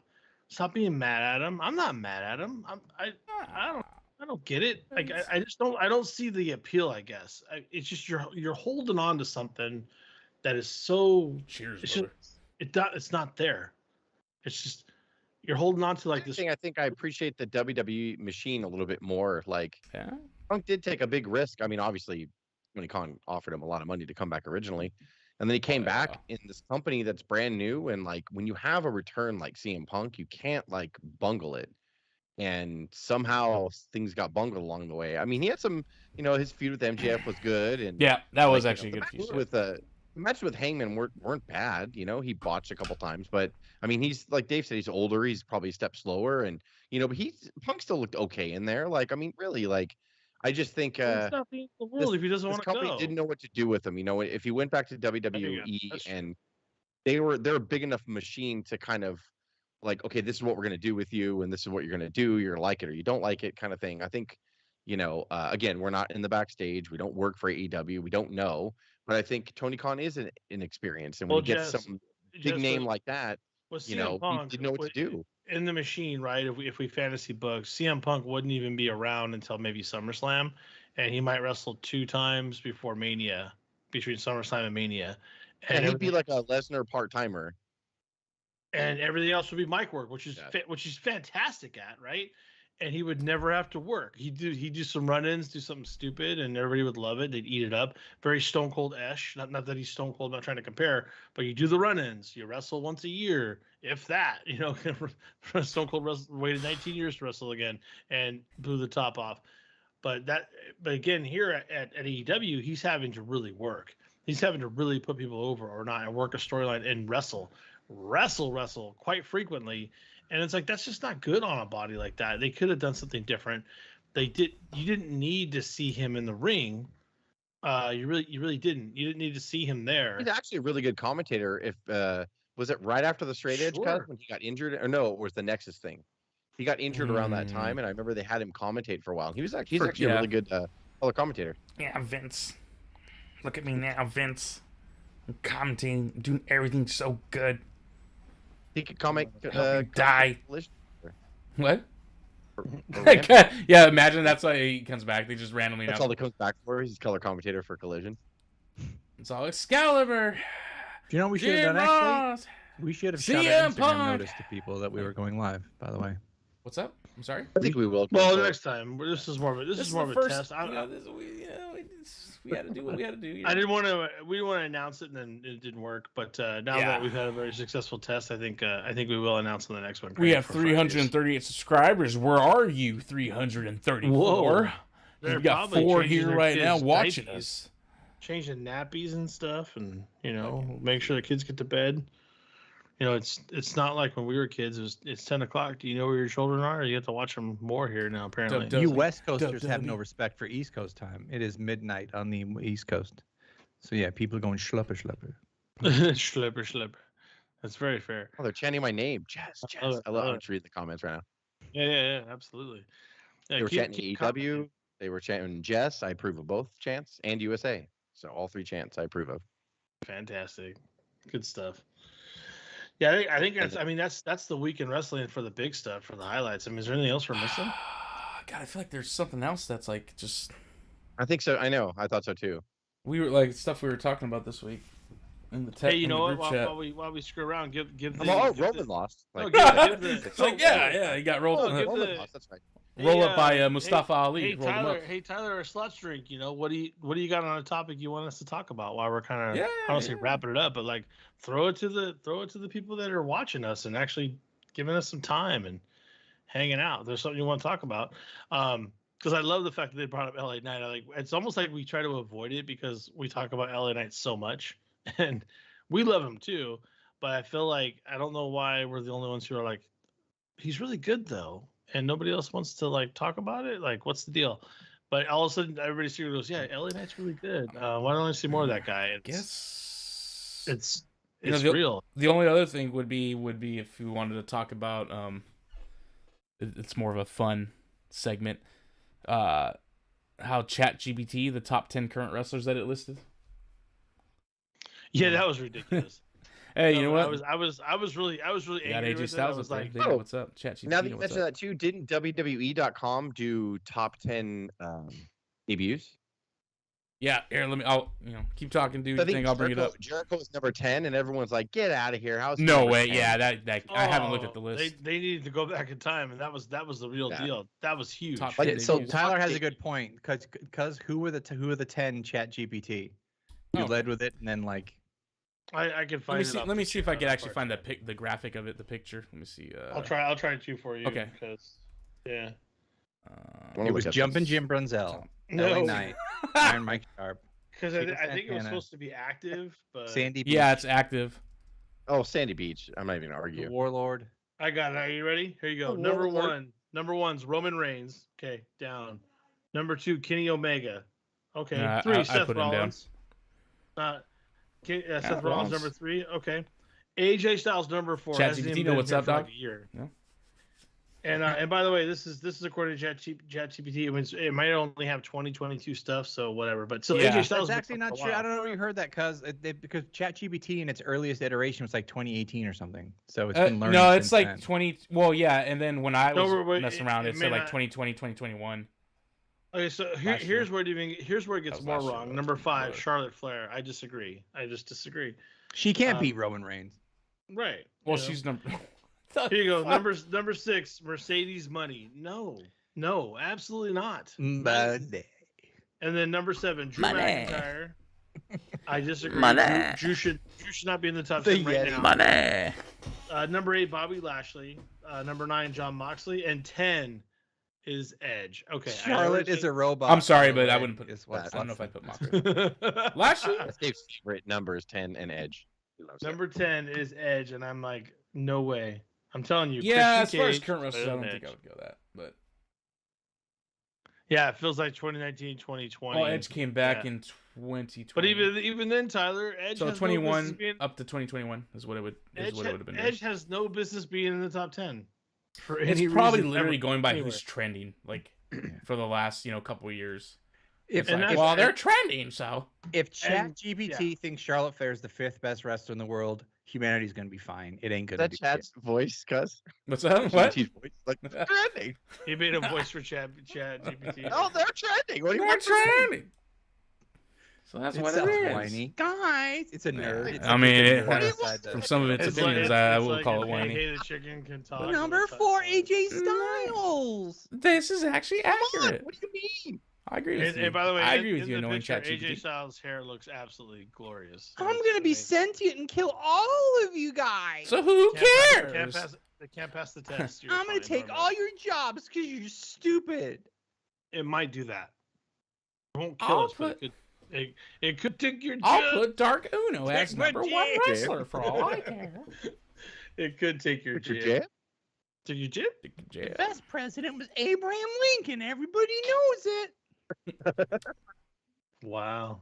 being mad at him. I'm not mad at him. I don't get it. Like, I don't see the appeal, I guess. It's just you're holding on to something that is so. Cheers, it's not there. It's just. You're holding on to like this. I think I appreciate the WWE machine a little bit more. Like, yeah. Punk did take a big risk. I mean, obviously, Tony Khan offered him a lot of money to come back originally, and then he came back in this company that's brand new. And like, when you have a return like CM Punk, you can't like bungle it. and somehow things got bungled along the way. I mean, he had some, his feud with MJF was good, and Yeah, that was like, actually a the good matches feud. with the matches with Hangman weren't bad. He botched a couple times, but I mean, he's like Dave said, he's older. He's probably a step slower, and but Punk still looked okay in there. Like, I mean, really, like, I just think It's not the end of the world if he doesn't this want to company go. didn't know what to do with him. If he went back to There you go. WWE That's true. and they're a big enough machine to kind of like, okay, this is what we're gonna do with you, and this is what you're gonna do. You're gonna like it or you don't like it, kind of thing. I think, again, we're not in the backstage. We don't work for AEW. We don't know, but I think Tony Khan is an inexperienced, and when Well, he gets some big name like that, with he CM Punk didn't know what to do. in the machine, right? If we fantasy book, CM Punk wouldn't even be around until maybe SummerSlam, and he might wrestle 2 times before Mania, between SummerSlam and Mania, And he'd be like a Lesnar part timer. and everything else would be mic work, which is Yeah. which he's fantastic at, right? And he would never have to work. He'd do some run-ins, do something stupid, and everybody would love it. They'd eat it up. Very Stone Cold-esh. Not that he's Stone Cold. Not trying to compare, but you do the run-ins. You wrestle once a year, if that. Stone Cold waited 19 years to wrestle again and blew the top off. But again, here at AEW, he's having to really work. He's having to really put people over or not, and work a storyline and wrestle quite frequently. And it's like, that's just not good on a body like that. They could have done something different. You didn't need to see him in the ring. You really didn't. You didn't need to see him there. He's actually a really good commentator. If was it right after the Straight Edge cut when he got injured, or no, it was the Nexus thing. He got injured around that time, and I remember they had him commentate for a while. He's actually a really good color commentator. Yeah, Vince. Look at me now, Vince. I'm commentating, I'm doing everything so good. He could comment. Die. What? For him. Yeah, imagine that's why he comes back. They just randomly That's announce. all he comes back for. He's color commentator for Collision. It's all Excalibur. Do you know what we should have Jim done actually? Ross. We should have shot CM an Instagram Punk. notice to people that we were going live, by the way. What's up? I'm sorry. I think we will. Well, next time. This is more of a This is more the of a first. test. We had to do what we had to do. You know? I didn't want to. We didn't want to announce it, and then it didn't work. But now that we've had a very successful test, I think we will announce on the next one. We have 338 subscribers. Where are you? 334. Whoa. We've got 4 here right now watching us. Changing nappies and stuff, and make sure the kids get to bed. It's not like when we were kids. It's 10 o'clock. Do you know where your children are? You have to watch them more here now. Apparently, You West Coasters have no respect for East Coast time. It is midnight on the East Coast, so yeah, people are going schlupper. Schlipper. That's very fair. Oh, they're chanting my name, Jess. I love. I'm just reading the comments right now. Yeah, absolutely. Yeah, They were chanting AEW. They were chanting Jess. I approve of both chants, and USA. So all 3 chants I approve of. Fantastic, good stuff. Yeah, I think that's the week in wrestling for the big stuff, for the highlights. I mean, is there anything else we're missing? God, I feel like there's something else that's like just. I think so. I know. I thought so too. We were like stuff we were talking about this week in the tech. Hey, you know what? Chat. While we screw around, give Roman lost. No, It's like he got rolled. Roman lost. That's right. Roll up by Mustafa Ali. Hey Tyler, a sluts drink. What do you got on a topic you want us to talk about while we're kind of I don't say wrapping it up, but like throw it to the people that are watching us and actually giving us some time and hanging out. If there's something you want to talk about. Because I love the fact that they brought up LA Knight. It's almost like we try to avoid it because we talk about LA Knight so much, and we love him too. But I feel like I don't know why we're the only ones who are like, he's really good though. And nobody else wants to like talk about it. Like, what's the deal? But all of a sudden, everybody goes, "Yeah, LA Knight's really good. Why don't I see more of that guy?" It's real. The only other thing would be if we wanted to talk about it's more of a fun segment. How ChatGPT, the top 10 current wrestlers that it listed. Yeah, that was ridiculous. Hey, you know what? I was really angry with it. I was like, oh, what's up, ChatGPT? Now that you mentioned that too, didn't WWE.com do top 10 debuts? Yeah, here, I'll keep talking, dude. I'll bring it up. Jericho's number 10, and everyone's like, "Get out of here!" How's no way? 10? Yeah, that I haven't looked at the list. They needed to go back in time, and that was the real deal. That was huge. So Tyler has a good point because who were the 10 ChatGPT? You led with it, and then like. I can find it. Let me see if I can actually find the graphic of it, the picture. Let me see. I'll try it too for you. Okay. Because Yeah. Wanna It look was at Jumpin' this. Jim Brunzell, No. LA Knight, Iron Mike Sharp, Because Peter I think it was Santana, supposed to be active, but Sandy Beach, Yeah, it's active. Oh, Sandy Beach. I'm not even gonna the argue. Warlord. I got it. Are you ready? Here you go. The Number Warlord. one. Number one's Roman Reigns. Okay, down. Number two, Kenny Omega. Okay. Nah, Three, I Seth put him down. Rollins. Seth Rollins, Rollins. number 3. Okay. AJ Styles, number 4. ChatGPT, Hasn't even know been what's here up, for like dog? a year. Yeah. And by the way, this is according to ChatGPT. It might only have 2022 stuff, so whatever. But still, Yeah. AJ Styles. That's actually not true. I don't know where you heard that, because ChatGPT in its earliest iteration was like 2018 or something. So it's been learning. No, it's since like then. 20. Well, yeah, and then when I was wait, messing around, it may said like not- 2020, 2021. Okay, so Last year. here's where it gets was more last year, wrong. though. Number It's 5, blurred. Charlotte Flair. I disagree. I just disagree. She can't um, beat Roman Reigns. Right. Well, you know. she's number. Here you go. Number 6, Mercedes Money. No, absolutely not. Money. And then number 7, Drew Money. McIntyre. I disagree. Money. Drew should not be in the top The 10 right Yeti. now. Money. Number 8, Bobby Lashley. Number 9, John Moxley, and 10 is Edge. Okay. Charlotte is a robot. I'm sorry, by the but I way, wouldn't put. is what's I don't know if I up. put Moxley. Lashley. That's Dave's favorite number is 10 and Edge. He loves that. Number 10 is Edge, and I'm like, no way. I'm telling you. Yeah, Christian as far as Cage current wrestlers, I better don't than think I Edge. would go that. But Yeah, it feels like 2019, 2020. well, Edge came back Yeah. in 2020. But even then, Tyler, Edge so has 21 no business being, up to 2021 is what it would have been. Edge has no business being in the top 10. For It's any probably reason literally ever, going by anywhere. who's trending, like for the last couple of years. If, And Like, that's- well, they're trending, so if and- ChatGPT thinks Charlotte Flair is the 5th best wrestler in the world, humanity's gonna be fine. It ain't Is gonna that be. Chad's voice, cuz? what's that? What? GPT's voice? Like, they're trending. He made a voice for Chat GPT. Oh, they're trending. What do you They're want from me? trending. So that's It what sounds it is. whiny. Guys, it's a nerd. It's I like mean, a it- nerd What outside the- From some of its It's opinions, like, I it's will like call if it whiny. Hated chicken can talk. Number 4, AJ Styles. This is actually Come on, accurate. what do you mean? I agree with you. And by the way, I agree with in you. the Knowing picture, ChatGPT. AJ Styles' hair looks absolutely glorious. I'm gonna be sentient and kill all of you guys. So who cares? They can't pass the test. You're I'm gonna fine, take Norman. all your jobs because you're stupid. It might do that. It won't kill I'll us, but it could take your I'll job. put Dark Uno as Take my number 1 jam. wrestler for all I care. It could take your What's your jib. jam? Take your jib? The best president was Abraham Lincoln. Everybody knows it. Wow.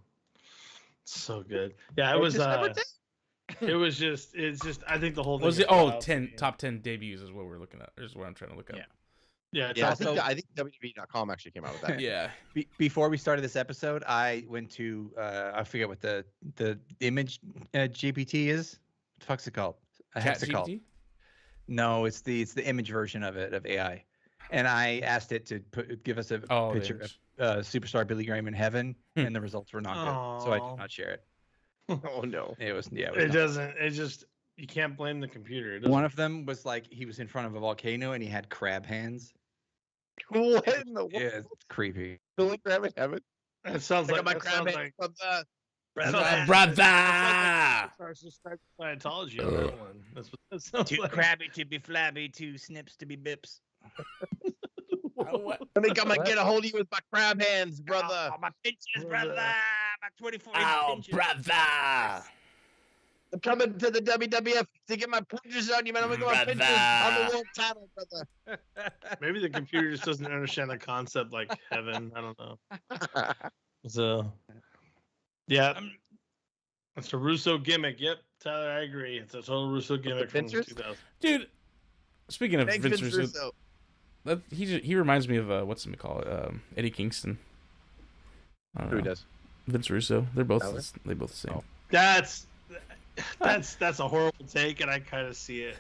So good. Yeah, it Oh, was just number 10? it's just I think the whole thing Was is it? Oh, wild. 10 top 10 debuts is what we're looking at. Is what I'm trying to look up. Yeah. Yeah, it's Yeah, also, I think WWE.com actually came out with that. Yeah. Before we started this episode, I went to I forget what the image GPT is. What the fuck's it called? What's it called? ChatGPT? No, it's the image version of it, of AI. And I asked it to give us a Oh, the picture image. of superstar Billy Graham in heaven, and the results were not good. So I Aw. did not share it. Oh no. It was it not. doesn't. It just you can't blame the computer. It doesn't- One of them was like he was in front of a volcano and he had crab hands. What in the world? Yeah, it's creepy. Billy Graham in heaven? That sounds Check like out my that crab sounds hands like from the- Brother! subscribe to Scientology on that one. That's what that sounds Too like. crabby to be flabby, too snips to be bips. Let me come and get a hold of you with my crab hands, brother. Oh, my pinches, Brother. brother. My 24 Oh, pinches. brother! I'm coming to the WWF to get my pinches on you, man. I'm gonna get my pinches on the world title, brother. Maybe the computer just doesn't understand a concept like heaven. I don't know. So, yeah, it's a Russo gimmick. Yep, Tyler, I agree. It's a total Russo gimmick from Pincers? 2000. Dude, speaking of Thanks, Vince Vince Russo, Russo. he reminds me of what's him call it? Eddie Kingston. I don't Who know. does? Vince Russo. They're both Tyler? they both the same. Oh. That's a horrible take, and I kind of see it.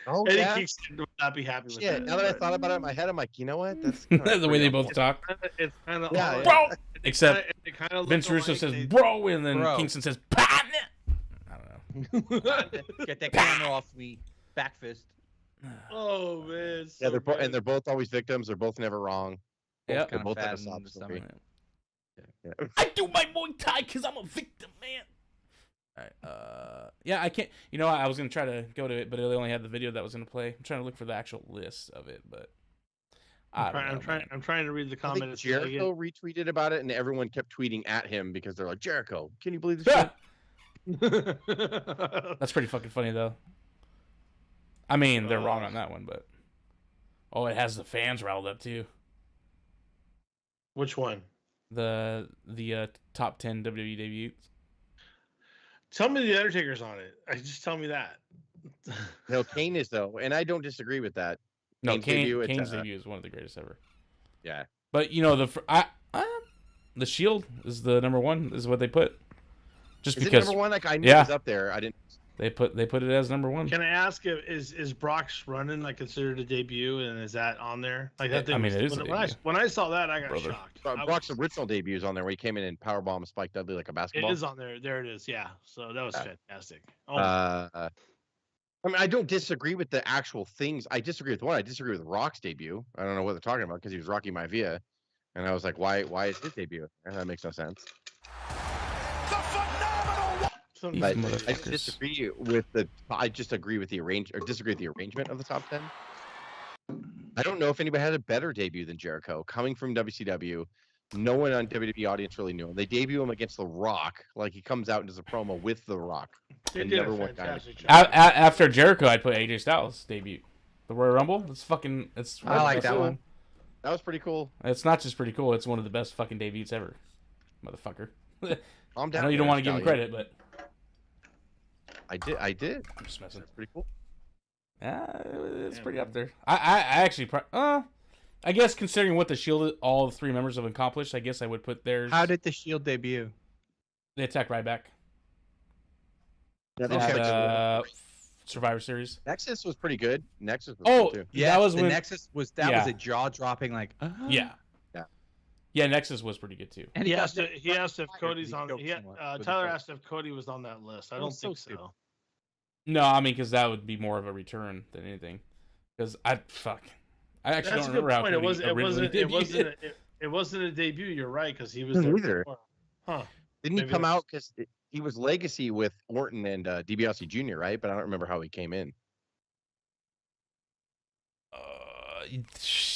Oh, Eddie yeah. Kingston would not be happy with Shit, that. now that I thought about it in my head, I'm like, you know what? That's kinda The way they real. both talk. It's kind of Yeah, Bro! Except it kind of Vince Russo says bro, and then Bro. Kingston says partner. I don't know. Get that camera off me. Back fist. Oh man, it's Yeah, so good. they're both always victims. They're both never wrong. Yep. They're Kinda both fat have a in sob the story. stomach. Yeah. I do my Muay Thai because I'm a victim, man. All right. Yeah, I can't. You know, I was gonna try to go to it, but it only had the video that was gonna play. I'm trying to look for the actual list of it, but I don't know, man. I'm trying to read the I think comments. Jericho retweeted about it, and everyone kept tweeting at him because they're like, Jericho, can you believe this shit? That's pretty fucking funny though. I mean, they're wrong on that one, but it has the fans riled up too. Which one? The top 10 WWE debuts. Tell me the Undertaker's on it. Just tell me that. No, Kane is though, and I don't disagree with that. No, Kane's Kane's debut is one of the greatest ever. Yeah, But you know the Shield is the number one is what they put. Just is because it number one? Like I knew it was up there. I didn't. they put it as number one. Can I ask if is Brock's running like considered a debut, and is that on there? Like that thing. I mean, it is a when I saw that, I got Brother. shocked. Brock's original debut is on there where he came in and powerbomb Spike Dudley like a basketball. It is on there. There it is. Yeah. So that was fantastic. Oh, I mean, I don't disagree with the actual things. I disagree with one. I disagree with Rock's debut. I don't know what they're talking about because he was Rocky Maivia, and I was like, why is his debut? And that makes no sense. But I disagree with I just agree with the disagree with the arrangement of the top 10. I don't know if anybody had a better debut than Jericho coming from WCW. No one on WWE audience really knew him. They debut him against The Rock, like he comes out and does a promo with The Rock. And never went down. After Jericho, I'd put AJ Styles debut, the Royal Rumble. I like that one. That was pretty cool. It's not just pretty cool; it's one of the best fucking debuts ever, motherfucker. Calm down. I know you don't want to give him credit, but I did. I'm just messing. That's pretty cool. Yeah, it's pretty up there. I actually, I guess considering what the Shield, all three members have accomplished, I guess I would put theirs. How did the Shield debut? They attack right back. Yeah, Survivor Series. Nexus was pretty good. Nexus was Oh, good too. yeah, that was the when Nexus was was a jaw dropping like. Yeah, Nexus was pretty good too. And he asked if Cody's on. Tyler asked if Cody was on that list. I don't think so. No, I mean because that would be more of a return than anything. Because I actually don't remember how Cody originally debuted. It wasn't a debut. You're right because he was Didn't there either. before. Huh? Didn't he come out because he was legacy with Orton and DiBiase Jr. right? But I don't remember how he came in.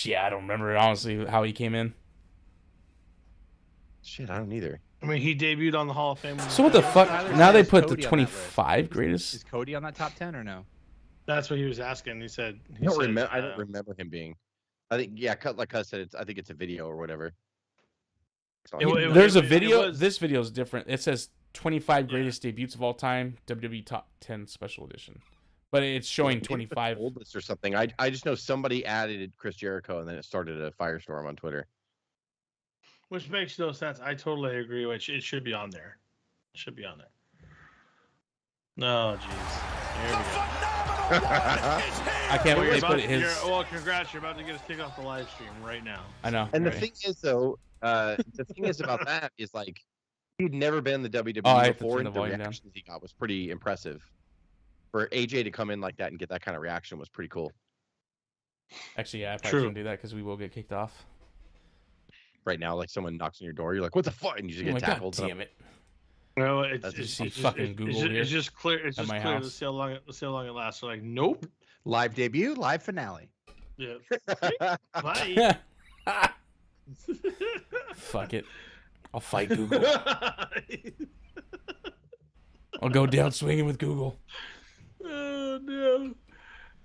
Yeah, I don't remember honestly how he came in. Shit, I don't either. I mean, he debuted on the Hall of Fame. So what the fuck? Tyler Now they says put the Cody on that 25 greatest. Is Cody on that top 10 or no? That's what he was asking. He said. I don't remember him being. I think like I said, I think it's a video or whatever. There's a video. This video is different. It says 25 greatest debuts of all time, WWE Top 10 Special Edition, but it's showing 25 old list or something. I just know somebody added Chris Jericho and then it started a firestorm on Twitter. Which makes no sense. I totally agree. Which it should be on there. It should be on there. No, jeez. Here we go. I can't believe they put it his. Well, congrats! You're about to get us kicked off the live stream right now. I know. And right. the thing is, though, the thing is about that is like he'd never been in the WWE before, and the reactions he got was pretty impressive. For AJ to come in like that and get that kind of reaction was pretty cool. Actually, yeah, I probably shouldn't do that because we will get kicked off. Right now, like someone knocks on your door, you're like, "What the fuck?" and you just get tackled. God damn it! No, it's fucking Google. It's just clear. It's just clear. Let's see how long it lasts. So like, nope. Live debut, live finale. Yeah. Bye. Fuck it. I'll fight Google. I'll go down swinging with Google. Oh no.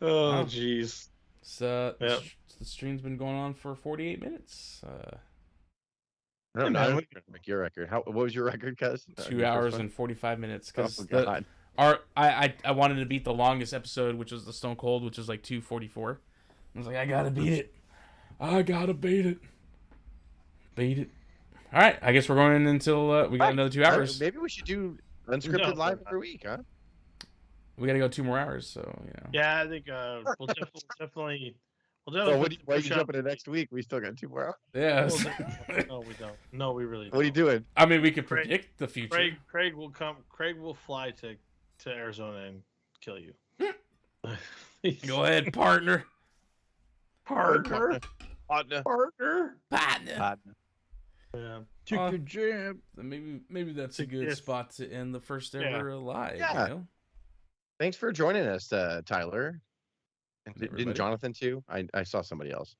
Oh jeez. So the stream's been going on for 48 minutes. I don't know. I don't make your record. What was your record, cuz? 2 hours and 45 minutes. Because I wanted to beat the longest episode, which was the Stone Cold, which was like 2:44. I was like, I gotta beat it. I gotta beat it. Beat it. All right, I guess we're going in until we got another 2 hours. Maybe we should do Unscripted live every week, huh? We gotta go 2 more hours, so Yeah, I think we'll definitely. Well, why are you jumping to next week? We still got 2 more hours. Yeah. No, we don't. No, we really don't. What are you doing? I mean, we could predict the future. Craig will come. Craig will fly to Arizona and kill you. Go ahead, partner. Partner. Yeah. Took a jab. Maybe that's a good spot to end the first ever live. Yeah. You know? Thanks for joining us, Tyler. And Everybody. didn't Jonathan too? I saw somebody else.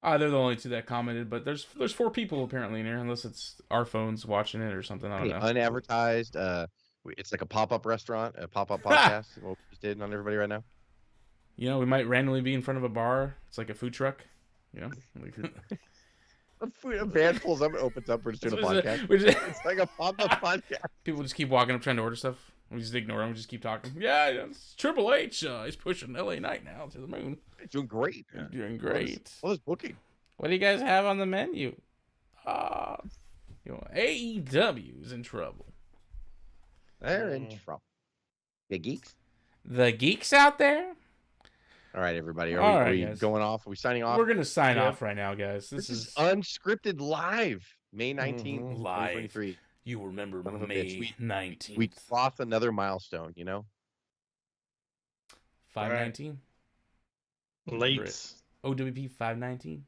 They're the only two that commented, but there's 4 people apparently in here, unless it's our phones watching it or something. I don't know. Unadvertised. It's like a pop-up restaurant, a pop-up podcast. What we just did on everybody right now. You know, we might randomly be in front of a bar. It's like a food truck. You know, A band pulls up and opens up. We're just doing a podcast. It's like a pop-up podcast. People just keep walking up trying to order stuff. We just ignore them. We just keep talking. Yeah, it's Triple H. He's pushing LA Knight now to the moon. He's doing great. He's doing great. What is booking? What do you guys have on the menu? AEW is in trouble. They're in trouble. The geeks. The geeks out there. All right, everybody. Are we guys. going off? Are we signing off? We're gonna sign off right now, guys. This is Unscripted live, May 19th, live. 2023. You remember May 19th. We crossed another milestone, you know? 519. Late. O.W.P 519.